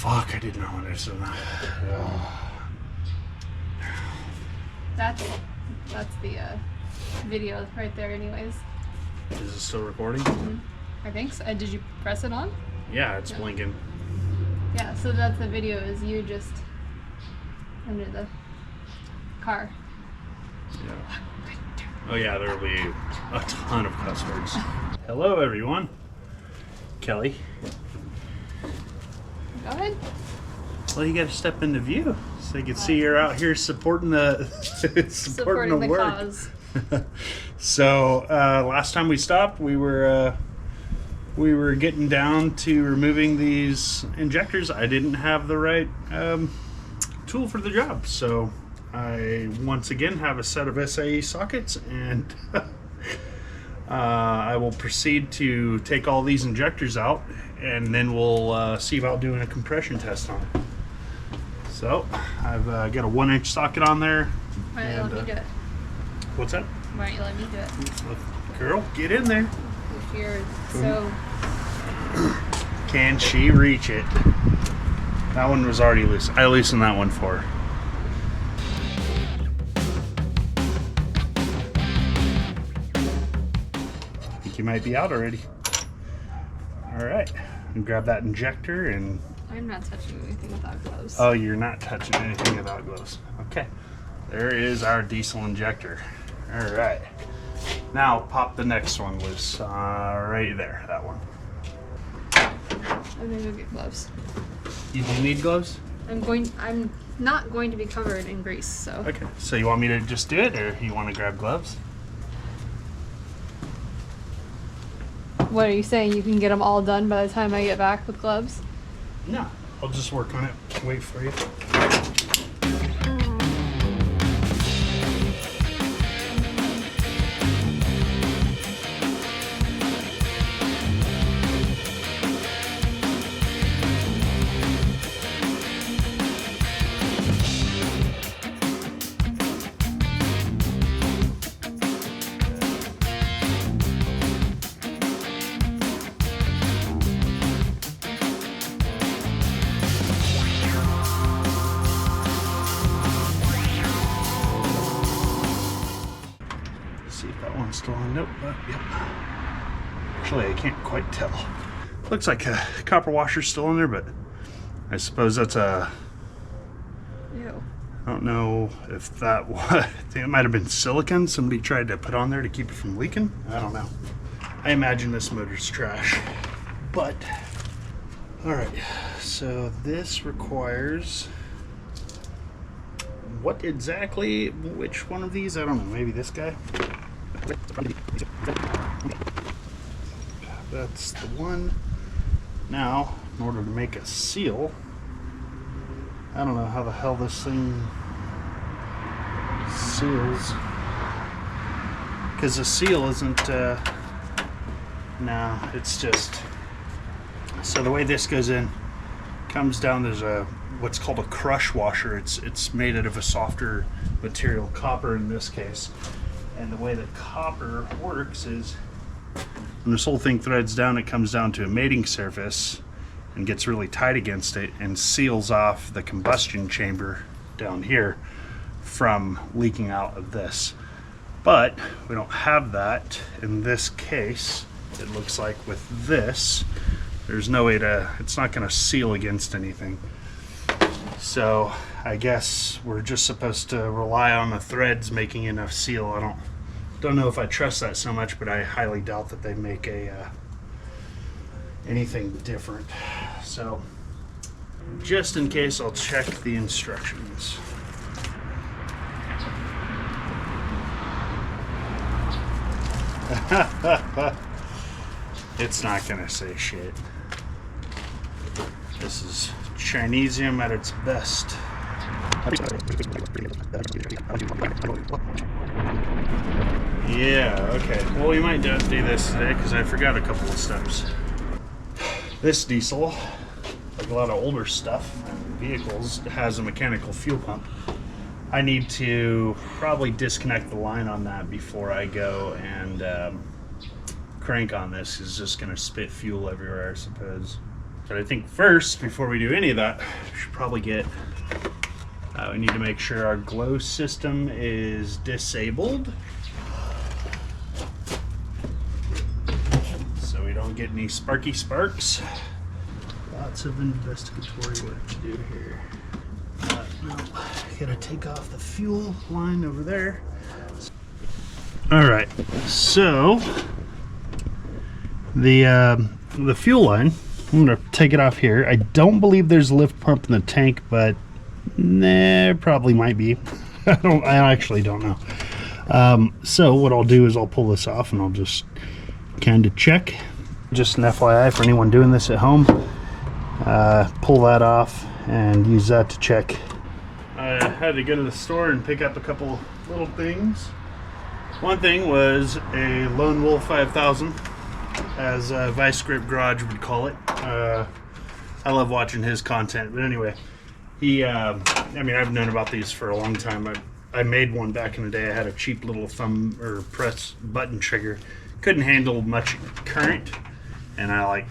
fuck, I didn't know what I said. That's the video right there anyways. Is it still recording? Mm-hmm. I think so. Did you press it on? Yeah, it's blinking. Yeah, so that's the video, is you just under the car. Yeah. Oh yeah, there'll be a ton of cuss words. Hello everyone. Kelly. Go ahead. Well, you gotta step into view so you can see you're out here supporting the supporting the work. Cause. So last time we stopped, we were getting down to removing these injectors. I didn't have the right tool for the job, so I once again have a set of SAE sockets, and I will proceed to take all these injectors out, and then we'll see about doing a compression test on it. So I've got a 1-inch socket on there. Why don't you let me do it? What's that? Why don't you let me do it? Girl, get in there. If you're so... Can she reach it? That one was already loose. I loosened that one for her. I think you might be out already. All right, and grab that injector and... I'm not touching anything without gloves. Oh, you're not touching anything without gloves. Okay, there is our diesel injector. All right, now pop the next one loose. Right there, that one. I'm gonna go get gloves. You do need gloves? I'm not going to be covered in grease, so. Okay, so you want me to just do it, or you want to grab gloves? What are you saying? You can get them all done by the time I get back with gloves? No, I'll just work on it. Wait for you. See if that one's still on. Nope. Yep. Actually, I can't quite tell. Looks like a copper washer's still in there, but I suppose that's a... Ew. I don't know if that was... I think it might have been silicone somebody tried to put on there to keep it from leaking. I don't know. I imagine this motor's trash. But, alright. So this requires... What exactly? Which one of these? I don't know. Maybe this guy? That's the one. Now, in order to make a seal, I don't know how the hell this thing seals, because the seal isn't no, it's just, so the way this goes in, comes down, there's a what's called a crush washer. It's made out of a softer material, copper in this case. And the way that copper works is when this whole thing threads down, it comes down to a mating surface and gets really tight against it and seals off the combustion chamber down here from leaking out of this. But we don't have that in this case. It looks like with this, there's no way to, it's not going to seal against anything. So I guess we're just supposed to rely on the threads making enough seal. I don't know if I trust that so much, but I highly doubt that they make a anything different. So just in case, I'll check the instructions. It's not gonna say shit. This is Chinesium at its best. Yeah, okay. Well, we might have to do this today because I forgot a couple of steps. This diesel, like a lot of older stuff and vehicles, has a mechanical fuel pump. I need to probably disconnect the line on that before I go and crank on this. It's just going to spit fuel everywhere, I suppose. But I think first, before we do any of that, we should probably get, we need to make sure our glow system is disabled, so we don't get any sparky sparks. Lots of investigatory work to do here. No, gotta take off the fuel line over there. All right, so the fuel line, I'm gonna take it off here. I don't believe there's a lift pump in the tank, but there probably might be. I actually don't know. So what I'll do is I'll pull this off and I'll just kind of check. Just an FYI for anyone doing this at home, pull that off and use that to check. I had to go to the store and pick up a couple little things. One thing was a Lone Wolf 5000, as Vice Grip Garage would call it. I love watching his content, but anyway, he, I mean, I've known about these for a long time. I made one back in the day. I had a cheap little thumb or press button trigger. Couldn't handle much current, and I like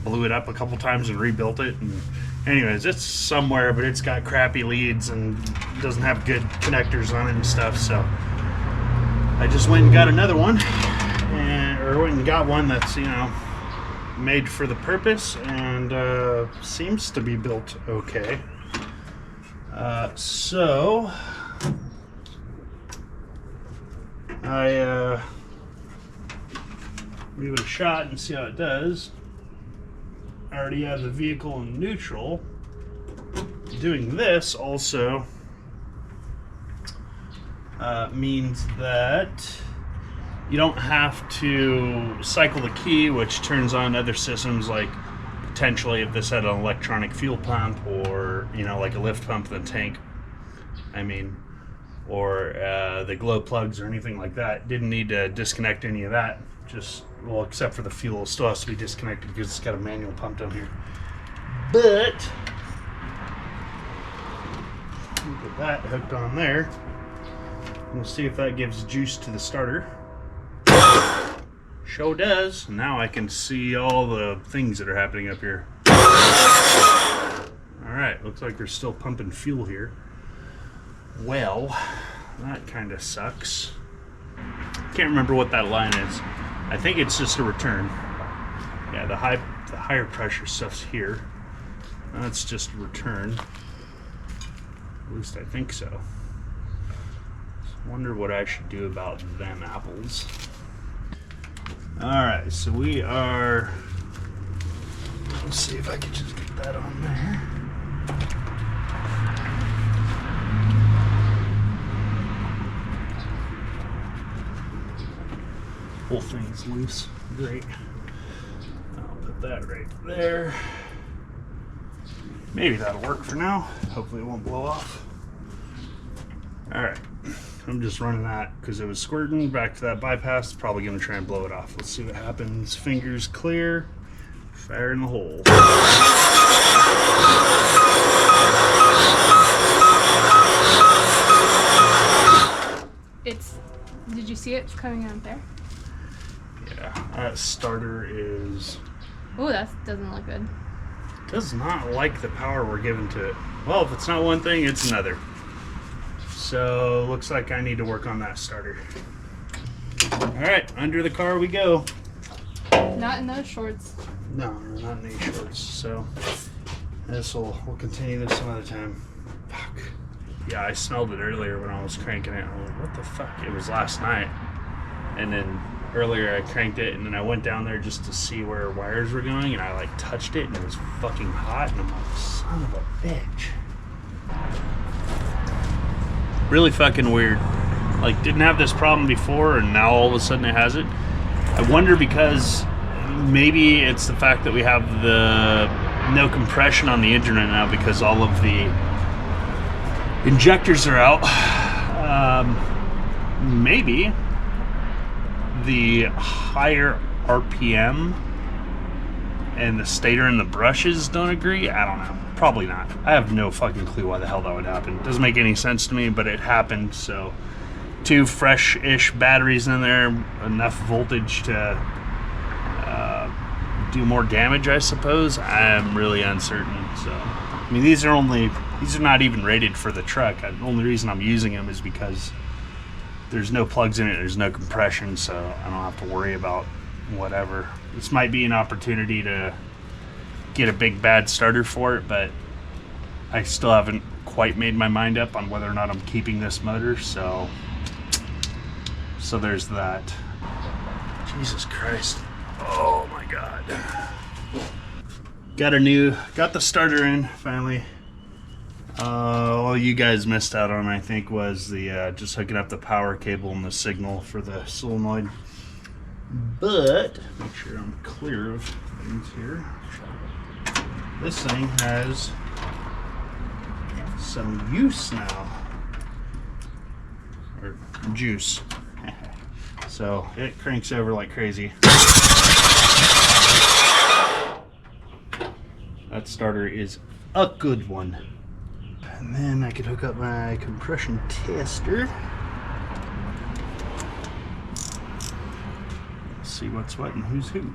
blew it up a couple times and rebuilt it. And anyways, it's somewhere, but it's got crappy leads and doesn't have good connectors on it and stuff, so I just went and got another one, or went and got one that's, you know, made for the purpose and seems to be built okay. So I give it a shot and see how it does. I already have the vehicle in neutral. Doing this also means that you don't have to cycle the key, which turns on other systems, like potentially if this had an electronic fuel pump, or, you know, like a lift pump in the tank, I mean, or the glow plugs or anything like that. Didn't need to disconnect any of that. Just, well, except for the fuel, it still has to be disconnected because it's got a manual pump down here. But get that hooked on there. We'll see if that gives juice to the starter. Show does. Now I can see all the things that are happening up here. Alright, looks like they're still pumping fuel here. Well, that kind of sucks. Can't remember what that line is. I think it's just a return. Yeah, the higher pressure stuff's here. That's just a return. At least I think so. Wonder what I should do about them apples. Alright, so we are, let's see if I can just get that on there. Whole thing's loose. Great. I'll put that right there. Maybe that'll work for now. Hopefully it won't blow off. Alright. I'm just running that because it was squirting back to that bypass. Probably going to try and blow it off. Let's see what happens. Fingers clear. Fire in the hole. Did you see it coming out there? Yeah, that starter is... Oh, that doesn't look good. Does not like the power we're giving to it. Well, if it's not one thing, it's another. So, looks like I need to work on that starter. Alright, under the car we go. Not in those shorts. No, not in these shorts. So, we'll continue this some other time. Fuck. Yeah, I smelled it earlier when I was cranking it. I was like, what the fuck? It was last night. And then earlier I cranked it, and then I went down there just to see where wires were going, and I like touched it, and it was fucking hot, and I'm like, son of a bitch. Really fucking weird. Like, didn't have this problem before, and now all of a sudden it has it. I wonder because maybe it's the fact that we have the no compression on the engine right now because all of the injectors are out. Maybe the higher RPM and the stator and the brushes don't agree. I don't know. Probably not. I have no fucking clue why the hell that would happen. Doesn't make any sense to me, but it happened. So 2 fresh-ish batteries in there, enough voltage to do more damage, I suppose. I'm really uncertain. So, I mean, these are not even rated for the truck. The only reason I'm using them is because there's no plugs in it, there's no compression, so I don't have to worry about whatever. This might be an opportunity to get a big bad starter for it, but I still haven't quite made my mind up on whether or not I'm keeping this motor, so there's that. Jesus Christ. Oh my God. Got the starter in finally. All you guys missed out on, I think, was the just hooking up the power cable and the signal for the solenoid. But make sure I'm clear of things here. This thing has some use now, or juice. So it cranks over like crazy. That starter is a good one. And then I could hook up my compression tester. See what's what and who's who.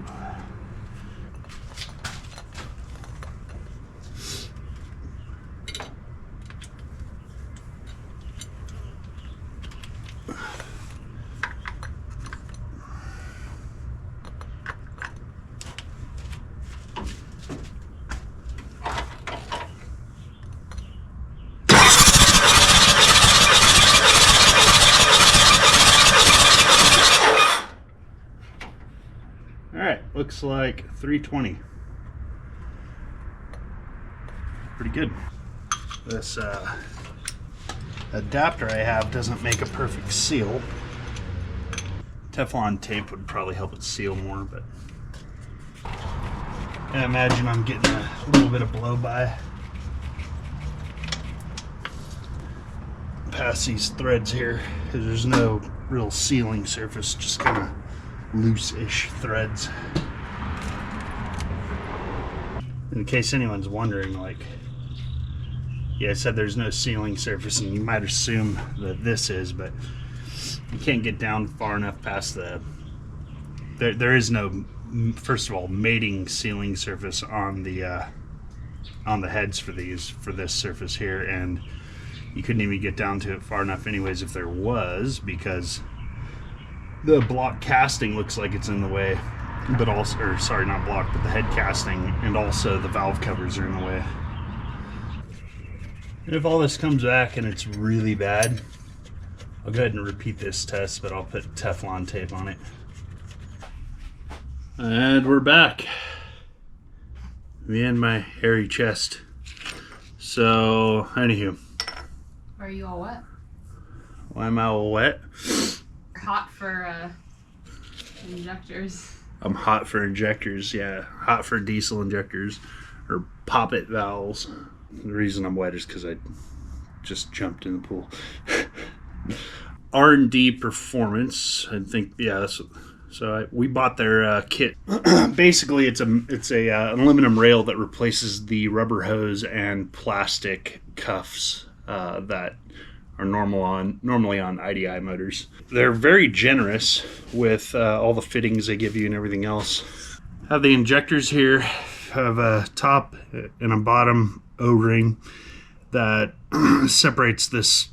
Looks like 320. Pretty good. This adapter I have doesn't make a perfect seal. Teflon tape would probably help it seal more, but I imagine I'm getting a little bit of blow by past these threads here, because there's no real sealing surface, just kind of loose-ish threads. In case anyone's wondering, like, yeah, I said there's no sealing surface, and you might assume that this is, but you can't get down far enough past there is no, first of all, mating sealing surface on the heads for this surface here, and you couldn't even get down to it far enough anyways if there was, because the block casting looks like it's in the way, but also, or sorry, not block, but the head casting and also the valve covers are in the way. And if all this comes back and it's really bad, I'll go ahead and repeat this test, but I'll put Teflon tape on it. And we're back. Me and my hairy chest. So, anywho. Are you all wet? Why am I all wet? Hot for injectors. I'm hot for injectors, yeah. Hot for diesel injectors or poppet valves. The reason I'm wet is because I just jumped in the pool. R&D Performance, I think, yeah. We bought their kit. Basically, it's a aluminum rail that replaces the rubber hose and plastic cuffs that are normally on IDI motors. They're very generous with all the fittings they give you and everything else. Have the injectors here, have a top and a bottom O-ring that separates this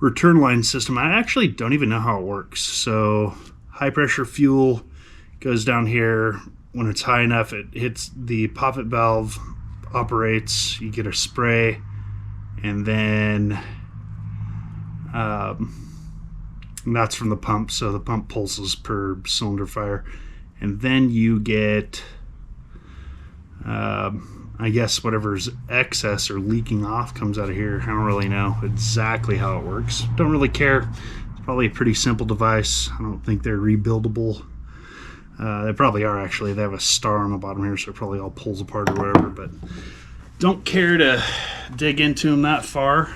return line system. I actually don't even know how it works. So high pressure fuel goes down here. When it's high enough, it hits the poppet valve, operates, you get a spray, and then and that's from the pump, so the pump pulses per cylinder fire, and then you get I guess whatever's excess or leaking off comes out of here. I don't really know exactly how it works. Don't really care. It's probably a pretty simple device. I don't think they're rebuildable. They probably are, actually. They have a star on the bottom here, so it probably all pulls apart or whatever, but don't care to dig into them that far.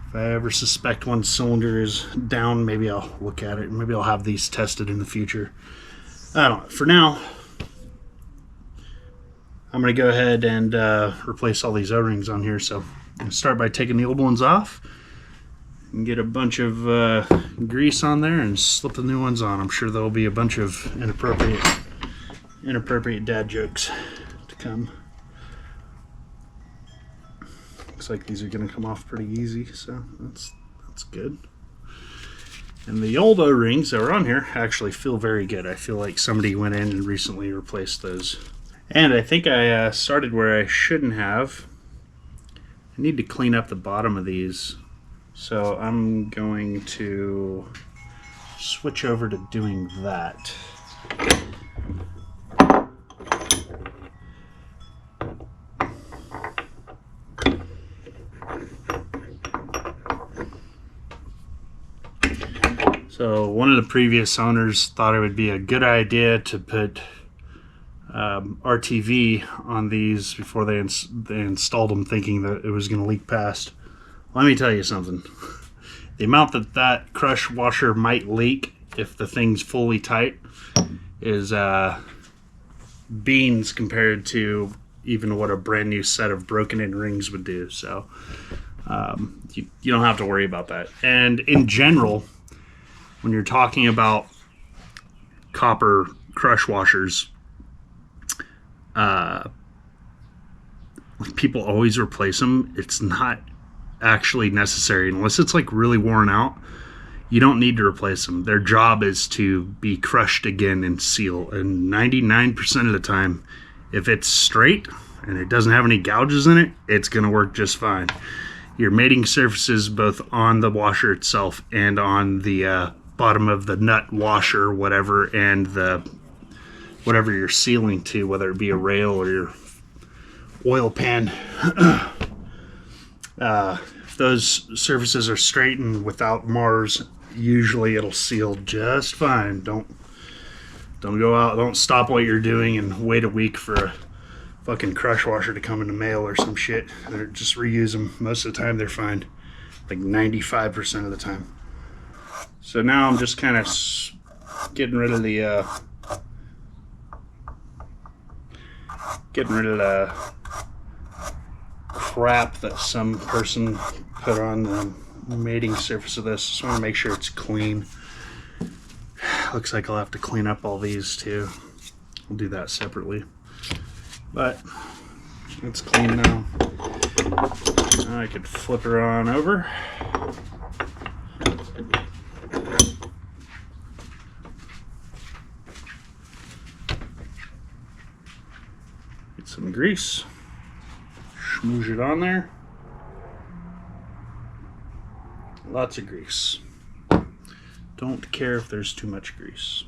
If I ever suspect one cylinder is down, maybe I'll look at it. Maybe I'll have these tested in the future. I don't know. For now, I'm going to go ahead and replace all these O-rings on here. So I'm going to start by taking the old ones off, and get a bunch of grease on there and slip the new ones on. I'm sure there'll be a bunch of inappropriate dad jokes to come. Looks like these are going to come off pretty easy, so that's good. And the old O-rings that were on here actually feel very good. I feel like somebody went in and recently replaced those. And I think I started where I shouldn't have. I need to clean up the bottom of these. So I'm going to switch over to doing that. So one of the previous owners thought it would be a good idea to put RTV on these before they installed them, thinking that it was going to leak past. Let me tell you something. The amount that crush washer might leak if the thing's fully tight is beans compared to even what a brand new set of broken in rings would do. So you don't have to worry about that. And in general, when you're talking about copper crush washers, people always replace them. It's not actually necessary unless it's like really worn out. You don't need to replace them. Their job is to be crushed again and seal. And 99% of the time, if it's straight and it doesn't have any gouges in it, it's going to work just fine. Your mating surfaces, both on the washer itself and on the bottom of the nut washer, whatever, and the whatever you're sealing to, whether it be a rail or your oil pan. If those surfaces are straight and without Mars, usually it'll seal just fine. Don't go out, don't stop what you're doing and wait a week for a fucking crush washer to come in the mail or some shit. Or just reuse them. Most of the time they're fine, like 95% of the time. So now I'm just kind of getting rid of the crap that some person put on the mating surface of this. Just want to make sure it's clean. Looks like I'll have to clean up all these too. We'll do that separately. But it's clean now. Now I could flip her on over. Get some grease. Smoosh it on there. Lots of grease. Don't care if there's too much grease.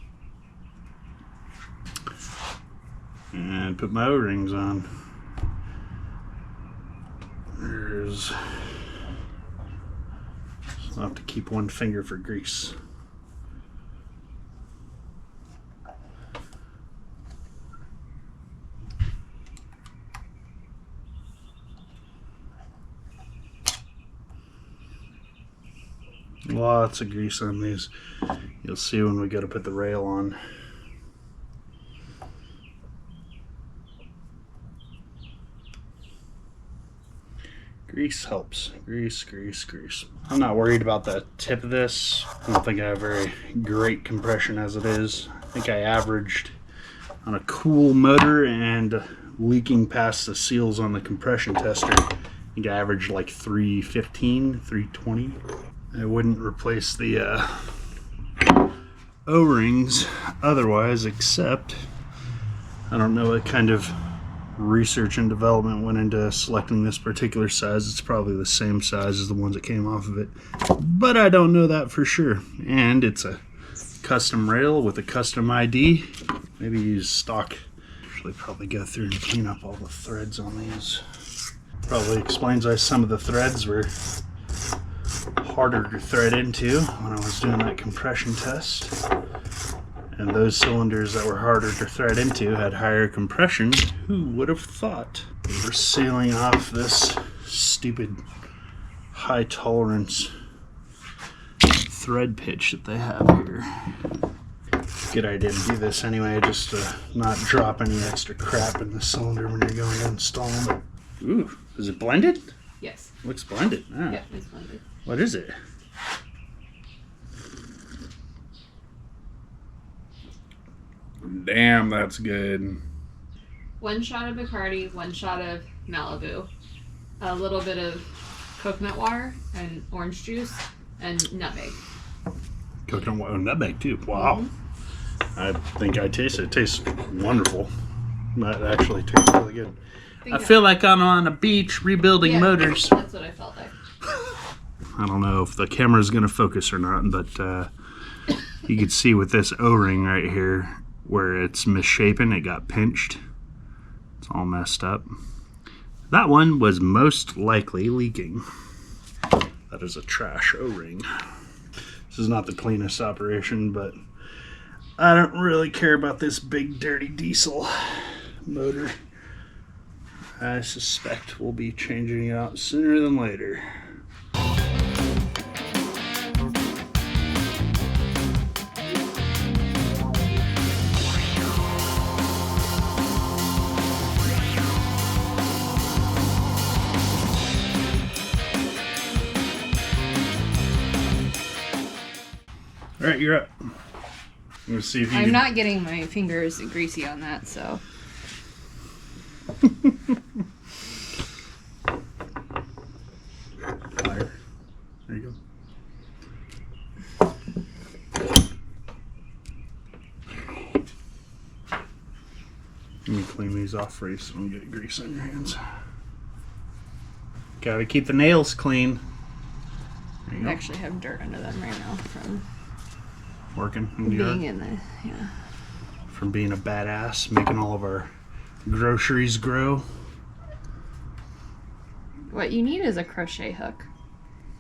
And put my O-rings on. I'll have to keep one finger for grease. Lots of grease on these. You'll see when we go to put the rail on. Grease helps. Grease, grease, grease. I'm not worried about the tip of this. I don't think I have very great compression as it is. I think I averaged on a cool motor and leaking past the seals on the compression tester. I think I averaged like 315, 320. I wouldn't replace the O-rings otherwise, except I don't know what kind of research and development went into selecting this particular size. It's probably the same size as the ones that came off of it, but I don't know that for sure. And it's a custom rail with a custom ID. Maybe use stock. Actually probably go through and clean up all the threads on these. Probably explains why some of the threads were harder to thread into when I was doing that compression test. And those cylinders that were harder to thread into had higher compression. Who would have thought? We're sealing off this stupid high tolerance thread pitch that they have here. Good idea to do this anyway, just to not drop any extra crap in the cylinder when you're going to install them. Ooh, is it blended? Yes. Looks blended. Ah. Yeah, it's blended. What is it? Damn, that's good. 1 shot of Bacardi, 1 shot of Malibu, a little bit of coconut water and orange juice, and nutmeg. Coconut water and nutmeg too. Wow. I think I taste it. It tastes wonderful. That actually tastes really good. I feel like I'm on a beach rebuilding motors. That's what I felt like. I don't know if the camera's going to focus or not, but you can see with this O-ring right here where it's misshapen, it got pinched. It's all messed up. That one was most likely leaking. That is a trash O-ring. This is not the cleanest operation, but I don't really care about this big dirty diesel motor. I suspect we'll be changing it out sooner than later. All right, you're up. Let's see if you I'm not getting my fingers greasy on that, so. Higher. There you go. Let me clean these off for you so you don't get grease on your hands. Gotta keep the nails clean. There you I go. actually have dirt under them right now from Working in the being yard. in the, yeah. From being a badass, making all of our groceries grow. What you need is a crochet hook.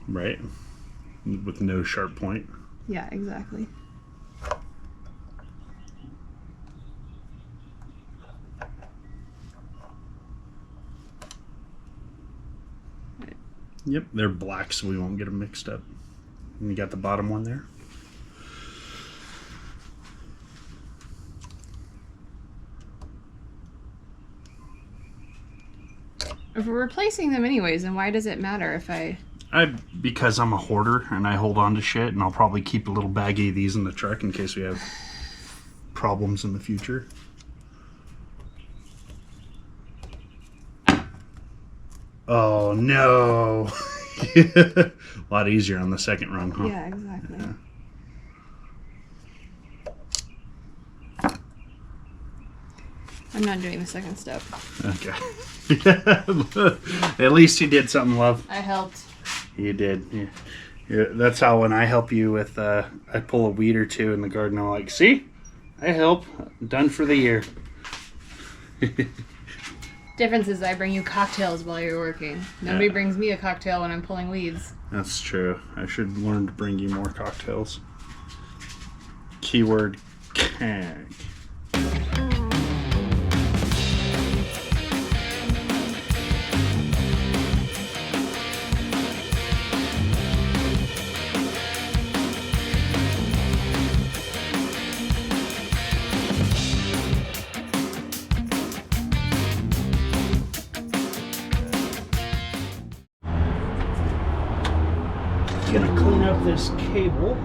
Right? With no sharp point. Yeah, exactly. Yep, they're black so we won't get them mixed up. And you got the bottom one there. If we're replacing them anyways, then why does it matter if Because I'm a hoarder and I hold on to shit, and I'll probably keep a little baggie of these in the truck in case we have problems in the future. Oh no. A lot easier on the second run, huh? Yeah, exactly. Yeah. I'm not doing the second step. Okay. At least you did something, love. I helped. You did. Yeah, that's how when I help you with, I pull a weed or two in the garden, I'm like, see? I help. Done for the year. Difference is I bring you cocktails while you're working. Nobody brings me a cocktail when I'm pulling weeds. That's true. I should learn to bring you more cocktails. Keyword keg. Gonna clean up this cable,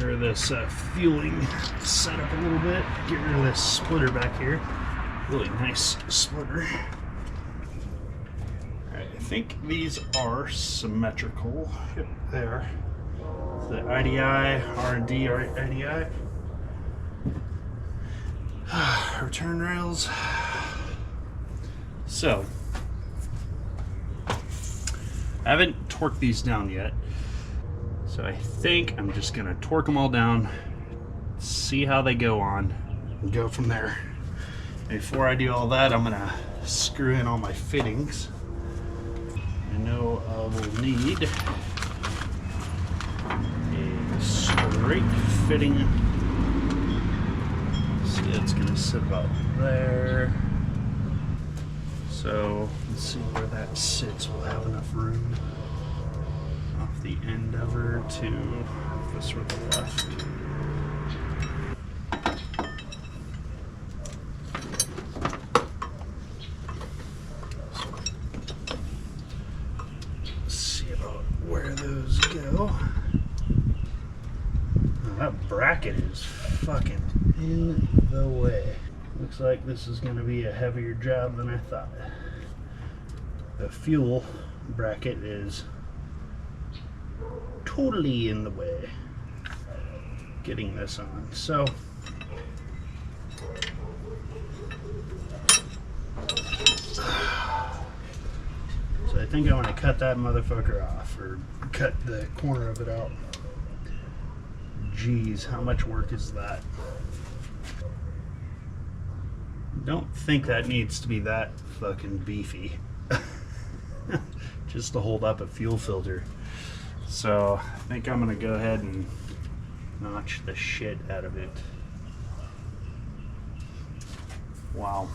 or this fueling setup a little bit. Get rid of this splitter back here. Really nice splitter. Alright, I think these are symmetrical. Yep, they are. The IDI, R&D, IDI. Return rails. So, I haven't torqued these down yet, so I think I'm just gonna torque them all down, see how they go on, and go from there. Before I do all that, I'm gonna screw in all my fittings. I know I will need a straight fitting. See, it's gonna sit about there. So let's see where that sits. We'll have enough room off the end of her to this or the left. Let's see about where those go. Now the way. Looks like this is going to be a heavier job than I thought. The fuel bracket is totally in the way getting this on. So I think I'm going to cut that motherfucker off, or cut the corner of it out. Jeez, how much work is that? Don't think that needs to be that fucking beefy. Just to hold up a fuel filter. So I think I'm gonna go ahead and notch the shit out of it. Wow.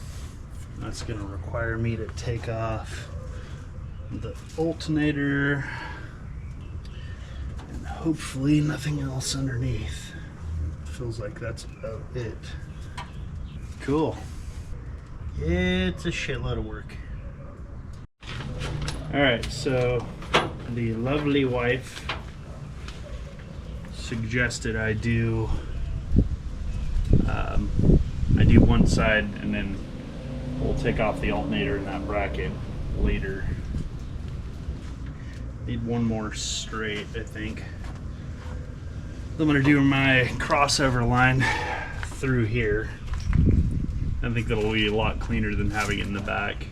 That's gonna require me to take off the alternator and hopefully nothing else underneath. Feels like that's about it. Cool. It's a shitload of work. Alright, so the lovely wife suggested I do one side and then we'll take off the alternator in that bracket later. Need one more straight, I think. I'm gonna do my crossover line through here. I think that'll be a lot cleaner than having it in the back.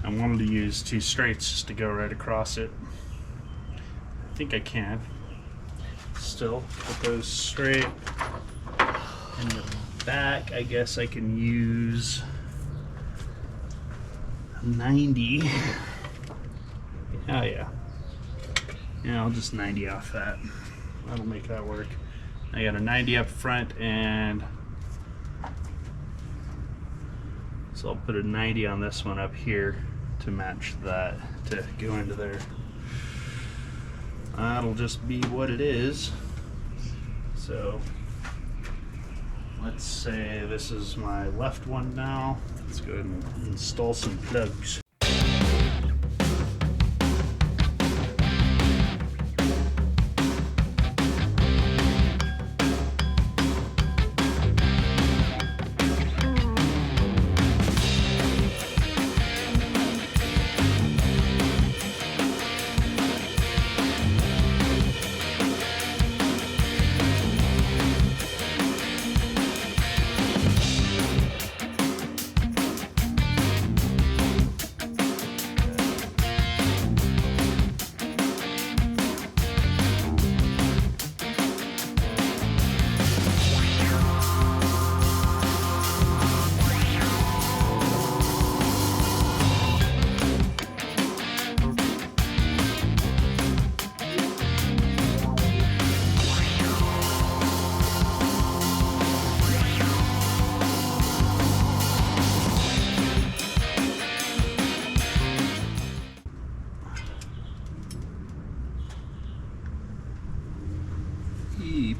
I wanted to use two straights just to go right across it. I think I can. Still, put those straight. In the back, I guess I can use 90. Oh yeah. Yeah, I'll just 90 off that. That'll make that work. I got a 90 up front, and so I'll put a 90 on this one up here to match that, to go into there. That'll just be what it is. So let's say this is my left one now. Let's go ahead and install some plugs.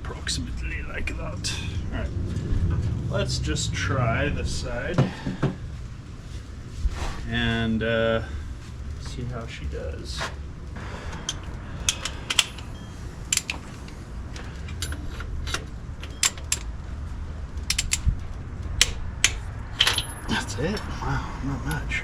Approximately like that. Alright, let's just try this side and see how she does. That's it? Wow, not much.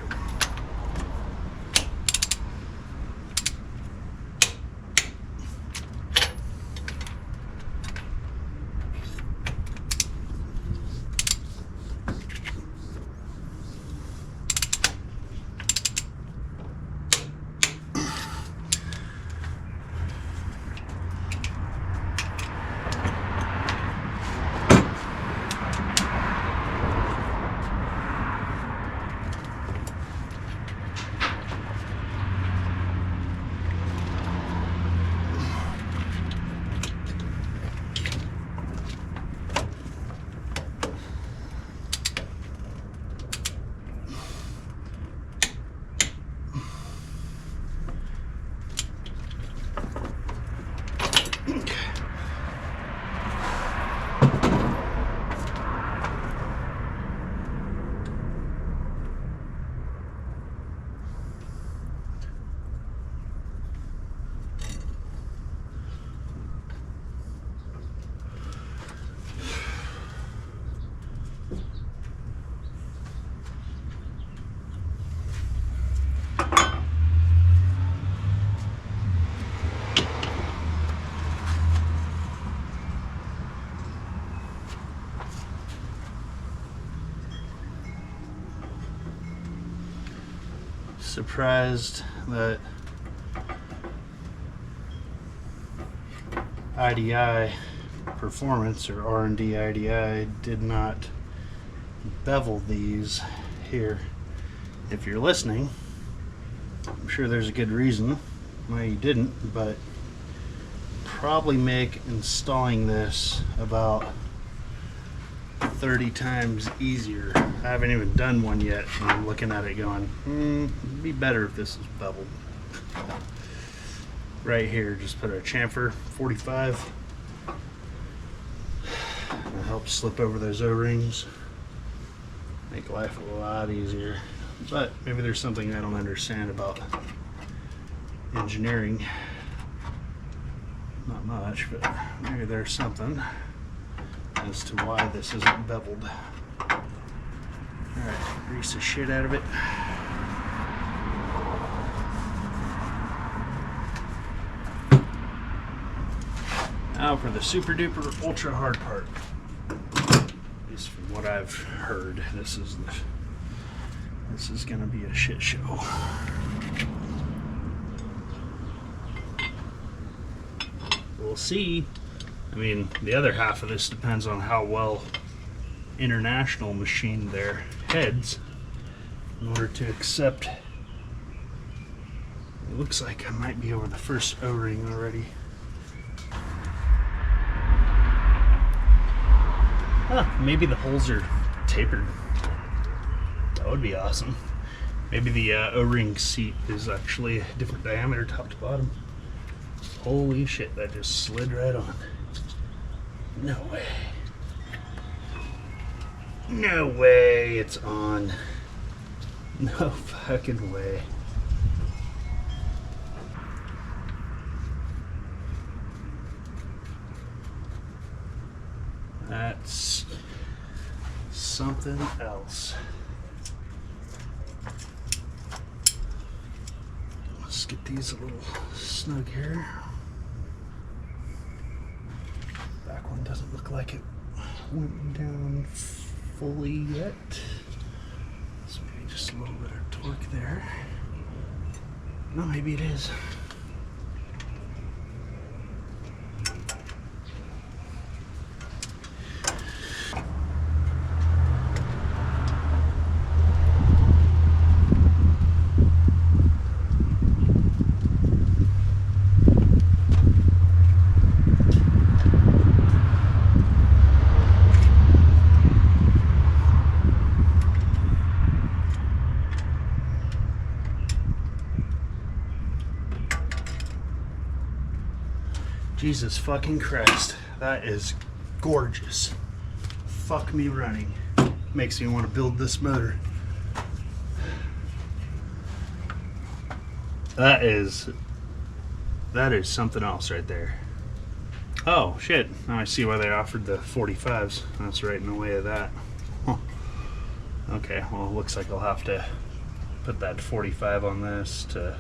surprised that IDI Performance, or R&D IDI, did not bevel these here. If you're listening, I'm sure there's a good reason why you didn't, but probably make installing this about 30 times easier. I haven't even done one yet, and I'm looking at it going, it'd be better if this is beveled. Right here, just put a chamfer 45. It'll help slip over those O-rings, make life a lot easier. But maybe there's something I don't understand about engineering. Not much, but maybe there's something as to why this isn't beveled. Alright, grease the shit out of it. Now for the super duper ultra hard part. At least from what I've heard, this is gonna be a shit show. We'll see. I mean, the other half of this depends on how well International machined their heads in order to accept. It looks like I might be over the first O-ring already. Huh, maybe the holes are tapered. That would be awesome. Maybe the O-ring seat is actually a different diameter top to bottom. Holy shit, that just slid right on. No way. No way it's on. No fucking way. That's something else. Let's get these a little snug here. Back one doesn't look like it went down fully yet. So maybe just a little bit of torque there. No, maybe it is. Jesus fucking Christ, that is gorgeous. Fuck me running. Makes me want to build this motor. That is something else right there. Oh shit, now I see why they offered the 45s. That's right in the way of that. Huh. Okay, well it looks like I'll have to put that 45 on this to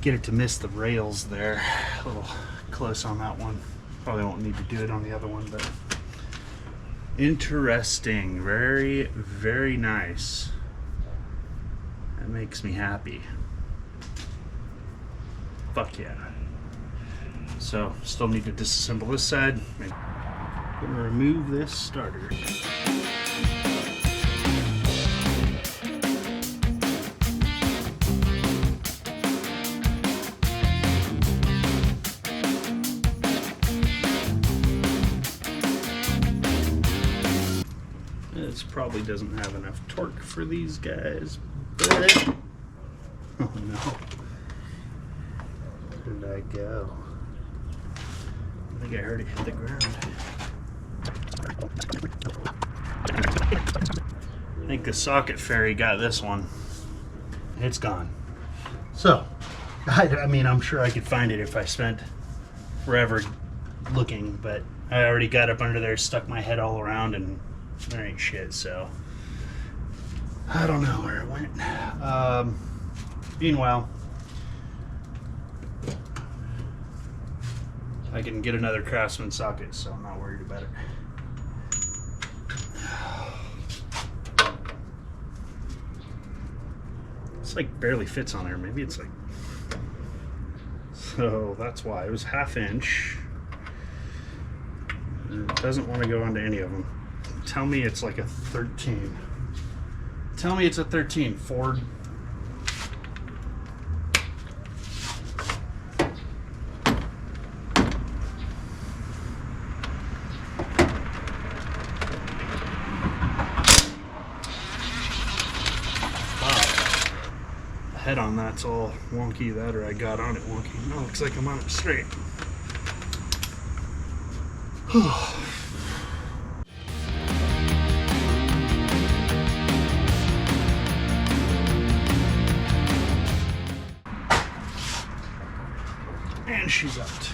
get it to miss the rails there. A little close on that one. Probably won't need to do it on the other one, but interesting. Very, very nice. That makes me happy. Fuck yeah. So, still need to disassemble this side. I'm gonna remove this starter. This probably doesn't have enough torque for these guys, but oh no. Where did I go? I think I heard it hit the ground. I think the socket fairy got this one. It's gone. So, I mean, I'm sure I could find it if I spent forever looking, but I already got up under there, stuck my head all around, and there ain't shit, so I don't know where it went. Meanwhile, I can get another Craftsman socket, so I'm not worried about it. It's like barely fits on there. Maybe it's like, so that's why it was 1/2 inch. And it doesn't want to go onto any of them. Tell me it's like a 13. Tell me it's a 13, Ford. Head on that's all wonky, that or I got on it wonky. No, looks like I'm on it straight. And she's out.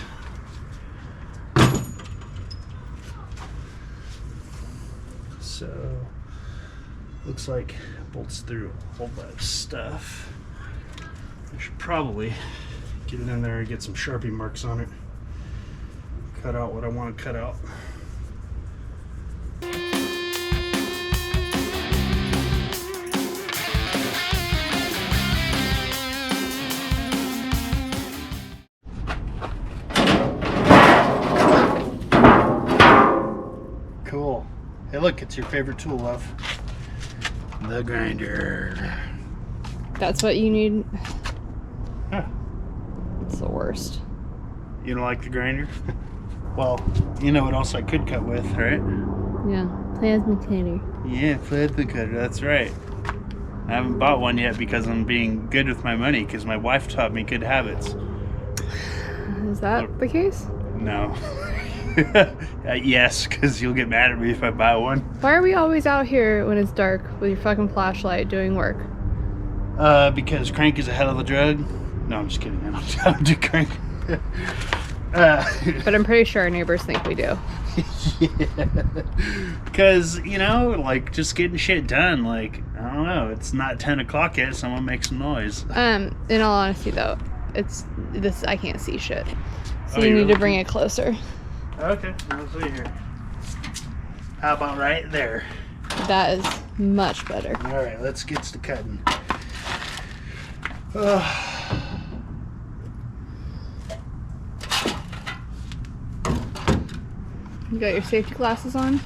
So looks like bolts through all that stuff. I should probably get it in there and get some Sharpie marks on it. Cut out what I want to cut out. Cool. Hey look, it's your favorite tool, love. The grinder. That's what you need. Huh. It's the worst. You don't like the grinder? Well, you know what else I could cut with, right? Yeah, plasma cutter. Yeah, plasma cutter, that's right. I haven't bought one yet because I'm being good with my money because my wife taught me good habits. Is that the case? No. Yes, because you'll get mad at me if I buy one. Why are we always out here when it's dark with your fucking flashlight doing work? Because crank is a hell of a drug. No, I'm just kidding. I don't do crank. But I'm pretty sure our neighbors think we do. Yeah. Because, you know, like, just getting shit done. Like, I don't know. It's not 10 o'clock yet. Someone make some noise. In all honesty, though, it's this. I can't see shit. So Oh, you you need really to bring it closer. Okay, I'll see here. How about right there? That is much better. All right, let's get to cutting. You got your safety glasses on?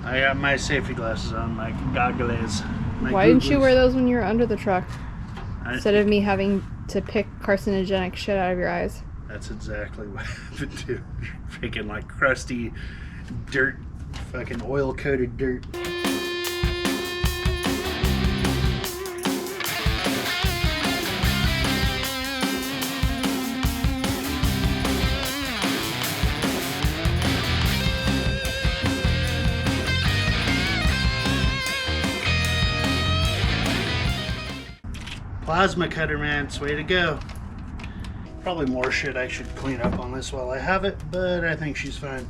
I got my safety glasses on, my goggles. Why didn't you wear those when you were under the truck? Instead Instead of me having to pick carcinogenic shit out of your eyes. That's exactly what happened to freaking like crusty dirt, fucking oil-coated dirt. Plasma cutter, man, it's the way to go. Probably more shit I should clean up on this while I have it, but I think she's fine.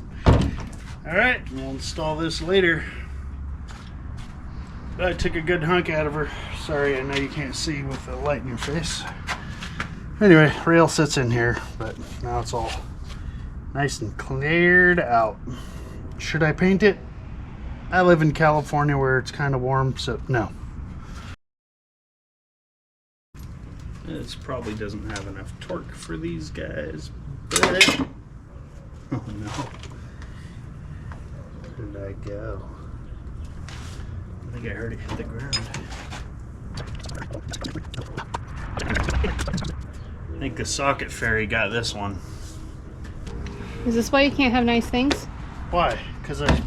Alright, we'll install this later. I took a good hunk out of her. Sorry, I know you can't see with the light in your face. Anyway, rail sits in here, but now it's all nice and cleared out. Should I paint it? I live in California where it's kind of warm, so no. This probably doesn't have enough torque for these guys, but oh no. Where did I go? I think I heard it hit the ground. I think the socket fairy got this one. Is this why you can't have nice things? Why? Because I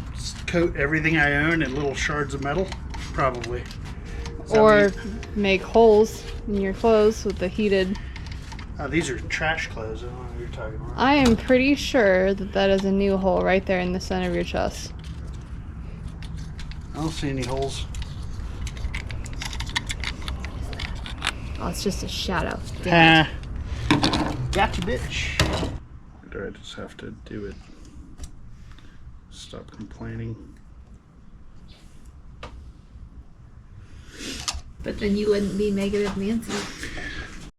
coat everything I own in little shards of metal? Probably. Or make holes in your clothes with the heated... These are trash clothes. I don't know what you're talking about. I am pretty sure that that is a new hole right there in the center of your chest. I don't see any holes. Oh, it's just a shadow. Gotcha, bitch. Or do I just have to do it? Stop complaining. But then you wouldn't be negative Nancy.